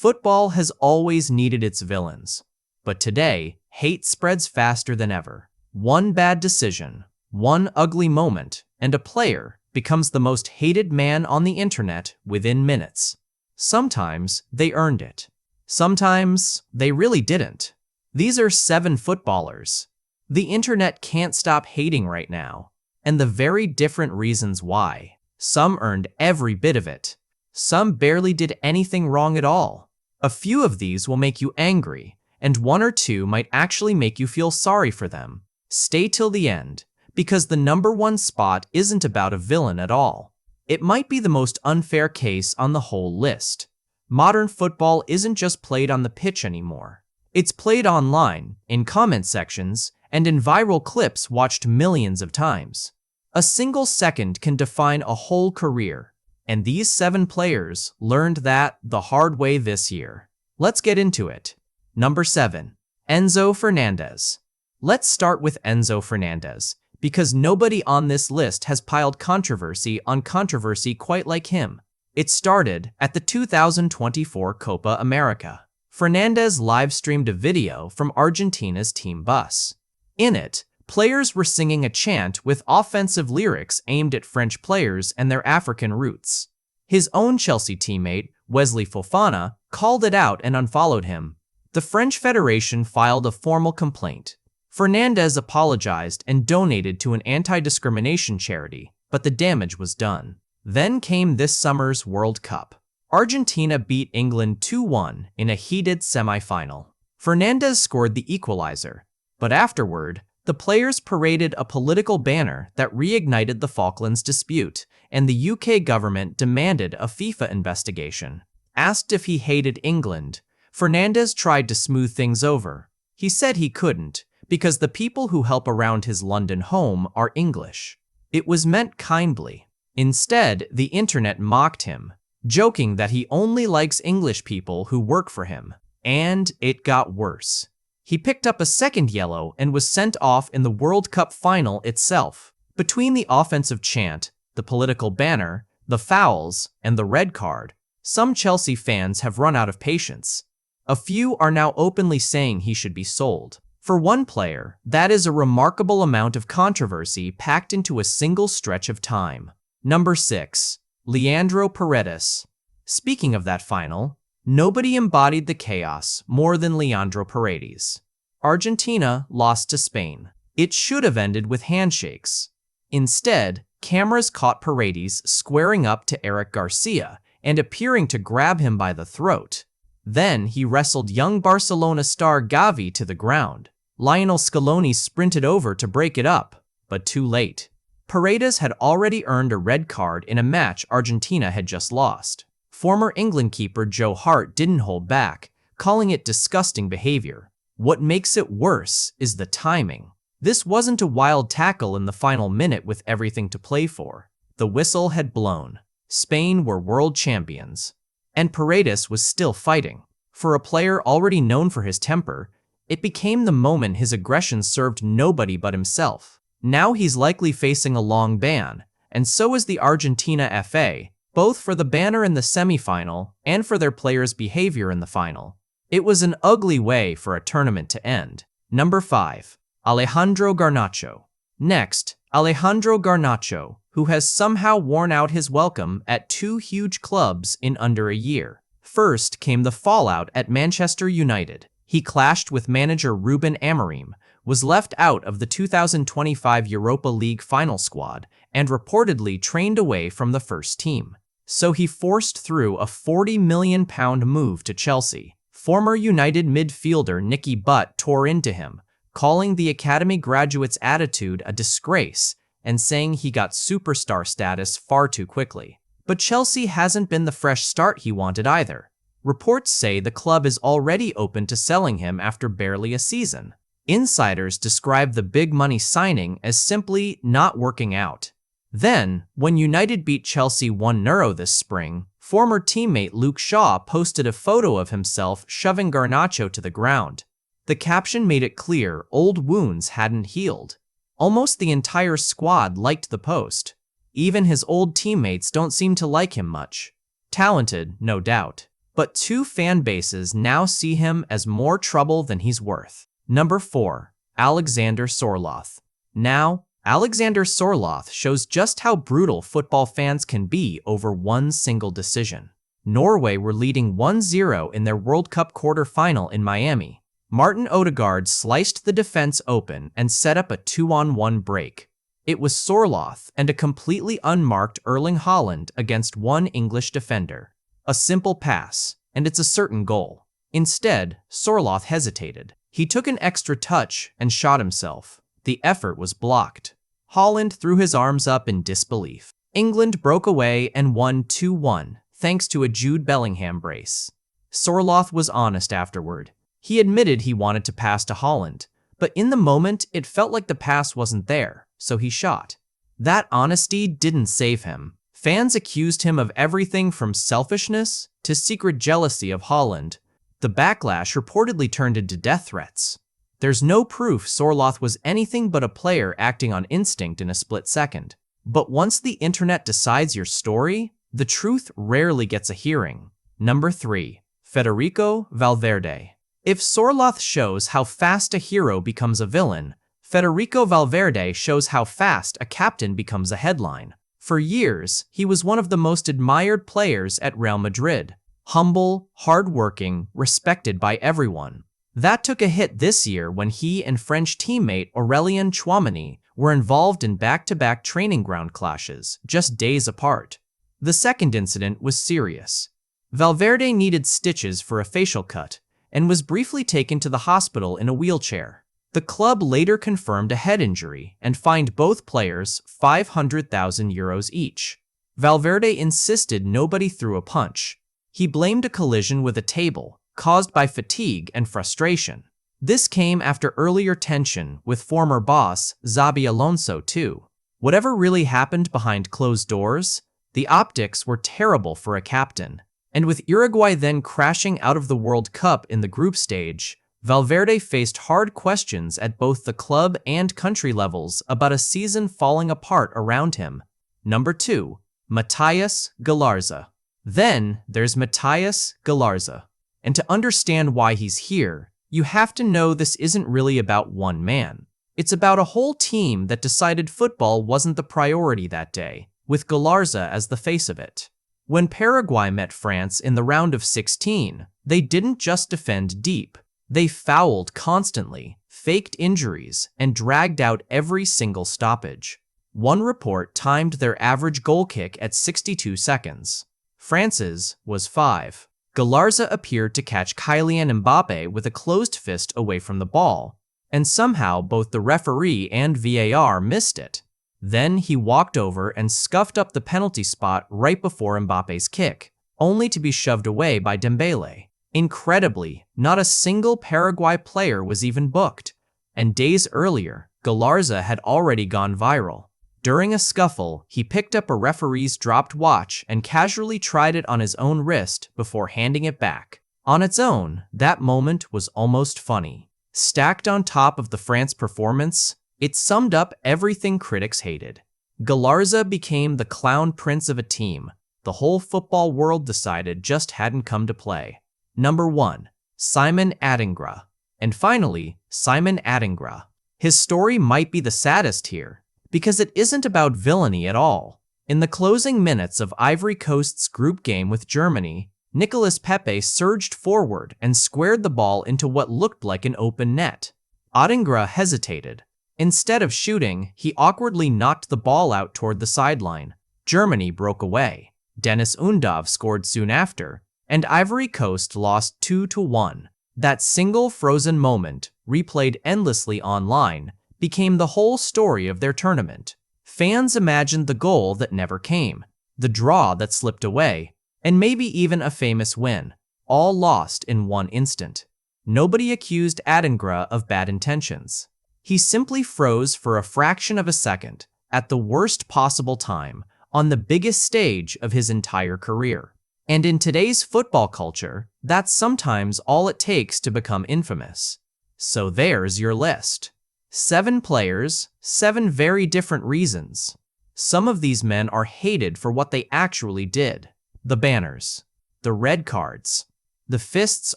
Football has always needed its villains, but today, hate spreads faster than ever. One bad decision, one ugly moment, and a player becomes the most hated man on the internet within minutes. Sometimes they earned it. Sometimes they really didn't. These are 7 footballers. The internet can't stop hating right now, and the very different reasons why. Some earned every bit of it. Some barely did anything wrong at all. A few of these will make you angry, and 1 or 2 might actually make you feel sorry for them. Stay till the end, because the number 1 spot isn't about a villain at all. It might be the most unfair case on the whole list. Modern football isn't just played on the pitch anymore. It's played online, in comment sections, and in viral clips watched millions of times. A single second can define a whole career, and these 7 players learned that the hard way this year. Let's get into it. Number 7. Enzo Fernandez. Let's start with Enzo Fernandez, because nobody on this list has piled controversy on controversy quite like him. It started at the 2024 Copa America. Fernandez live-streamed a video from Argentina's team bus. In it, players were singing a chant with offensive lyrics aimed at French players and their African roots. His own Chelsea teammate, Wesley Fofana, called it out and unfollowed him. The French Federation filed a formal complaint. Fernandez apologized and donated to an anti-discrimination charity, but the damage was done. Then came this summer's World Cup. Argentina beat England 2-1 in a heated semi-final. Fernandez scored the equalizer, but afterward, the players paraded a political banner that reignited the Falklands dispute, and the UK government demanded a FIFA investigation. Asked if he hated England, Fernandez tried to smooth things over. He said he couldn't, because the people who help around his London home are English. It was meant kindly. Instead, the internet mocked him, joking that he only likes English people who work for him. And it got worse. He picked up a second yellow and was sent off in the World Cup final itself. Between the offensive chant, the political banner, the fouls, and the red card, some Chelsea fans have run out of patience. A few are now openly saying he should be sold. For one player, that is a remarkable amount of controversy packed into a single stretch of time. Number 6. Leandro Paredes. Speaking of that final, nobody embodied the chaos more than Leandro Paredes. Argentina lost to Spain. It should have ended with handshakes. Instead, cameras caught Paredes squaring up to Eric Garcia and appearing to grab him by the throat. Then he wrestled young Barcelona star Gavi to the ground. Lionel Scaloni sprinted over to break it up, but too late. Paredes had already earned a red card in a match Argentina had just lost. Former England keeper Joe Hart didn't hold back, calling it disgusting behavior. What makes it worse is the timing. This wasn't a wild tackle in the final minute with everything to play for. The whistle had blown. Spain were world champions. And Paredes was still fighting. For a player already known for his temper, it became the moment his aggression served nobody but himself. Now he's likely facing a long ban, and so is the Argentina FA, both for the banner in the semi-final and for their players' behavior in the final. It was an ugly way for a tournament to end. Number 5. Alejandro Garnacho. Next, Alejandro Garnacho, who has somehow worn out his welcome at 2 huge clubs in under a year. First came the fallout at Manchester United. He clashed with manager Ruben Amorim, was left out of the 2025 Europa League final squad, and reportedly trained away from the first team. So he forced through a £40 million move to Chelsea. Former United midfielder Nicky Butt tore into him, calling the academy graduate's attitude a disgrace and saying he got superstar status far too quickly. But Chelsea hasn't been the fresh start he wanted either. Reports say the club is already open to selling him after barely a season. Insiders describe the big money signing as simply not working out. Then, when United beat Chelsea 1-0 this spring, former teammate Luke Shaw posted a photo of himself shoving Garnacho to the ground. The caption made it clear old wounds hadn't healed. Almost the entire squad liked the post. Even his old teammates don't seem to like him much. Talented, no doubt. but two fan bases now see him as more trouble than he's worth. Number 4. Alexander Sorloth. Now, Alexander Sorloth shows just how brutal football fans can be over one single decision. Norway were leading 1-0 in their World Cup quarter-final in Miami. Martin Odegaard sliced the defense open and set up a 2-on-1 break. It was Sorloth and a completely unmarked Erling Haaland against one English defender. A simple pass, and it's a certain goal. Instead, Sorloth hesitated. He took an extra touch and shot himself. The effort was blocked. Haaland threw his arms up in disbelief. England broke away and won 2-1, thanks to a Jude Bellingham brace. Sorloth was honest afterward. He admitted he wanted to pass to Haaland, but in the moment it felt like the pass wasn't there, so he shot. That honesty didn't save him. Fans accused him of everything from selfishness to secret jealousy of Haaland. The backlash reportedly turned into death threats. There's no proof Sorloth was anything but a player acting on instinct in a split second. But once the internet decides your story, the truth rarely gets a hearing. Number 3. Federico Valverde. If Sorloth shows how fast a hero becomes a villain, Federico Valverde shows how fast a captain becomes a headline. For years, he was one of the most admired players at Real Madrid. Humble, hard-working, respected by everyone. That took a hit this year when he and French teammate Aurélien Tchouameni were involved in back-to-back training ground clashes, just days apart. The second incident was serious. Valverde needed stitches for a facial cut and was briefly taken to the hospital in a wheelchair. The club later confirmed a head injury and fined both players €500,000 each. Valverde insisted nobody threw a punch. He blamed a collision with a table, caused by fatigue and frustration. This came after earlier tension with former boss Xabi Alonso too. Whatever really happened behind closed doors, the optics were terrible for a captain. And with Uruguay then crashing out of the World Cup in the group stage, Valverde faced hard questions at both the club and country levels about a season falling apart around him. Number 2. Matias Galarza. Then there's Matias Galarza. And to understand why he's here, you have to know this isn't really about one man. It's about a whole team that decided football wasn't the priority that day, with Galarza as the face of it. When Paraguay met France in the round of 16, they didn't just defend deep. They fouled constantly, faked injuries, and dragged out every single stoppage. One report timed their average goal kick at 62 seconds. France's was 5. Galarza appeared to catch Kylian Mbappe with a closed fist away from the ball, and somehow both the referee and VAR missed it. Then he walked over and scuffed up the penalty spot right before Mbappe's kick, only to be shoved away by Dembele. Incredibly, not a single Paraguay player was even booked, and days earlier, Galarza had already gone viral. During a scuffle, he picked up a referee's dropped watch and casually tried it on his own wrist before handing it back. On its own, that moment was almost funny. Stacked on top of the France performance, it summed up everything critics hated. Galarza became the clown prince of a team the whole football world decided just hadn't come to play. Number 1. Simon Adingra. And finally, Simon Adingra. His story might be the saddest here, because it isn't about villainy at all. In the closing minutes of Ivory Coast's group game with Germany, Nicolas Pepe surged forward and squared the ball into what looked like an open net. Adingra hesitated. Instead of shooting, he awkwardly knocked the ball out toward the sideline. Germany broke away. Dennis Undav scored soon after, and Ivory Coast lost 2-1. That single frozen moment, replayed endlessly online, became the whole story of their tournament. Fans imagined the goal that never came, the draw that slipped away, and maybe even a famous win, all lost in one instant. Nobody accused Adingra of bad intentions. He simply froze for a fraction of a second, at the worst possible time, on the biggest stage of his entire career. And in today's football culture, that's sometimes all it takes to become infamous. So there's your list. 7 players, 7 very different reasons. Some of these men are hated for what they actually did. The banners. the red cards. The fists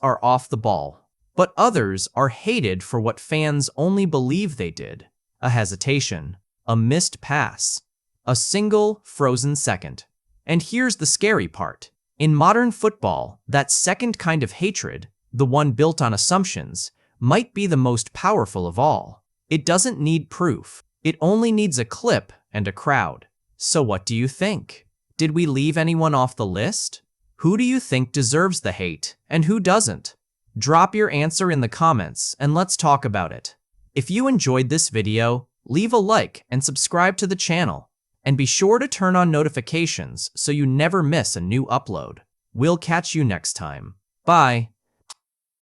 are off the ball, but others are hated for what fans only believe they did. A hesitation, a missed pass, a single frozen second. And here's the scary part. In modern football, that second kind of hatred, the one built on assumptions, might be the most powerful of all. It doesn't need proof. It only needs a clip and a crowd. So what do you think? Did we leave anyone off the list? Who do you think deserves the hate and who doesn't? Drop your answer in the comments and let's talk about it. If you enjoyed this video, leave a like and subscribe to the channel. And be sure to turn on notifications so you never miss a new upload. We'll catch you next time. Bye.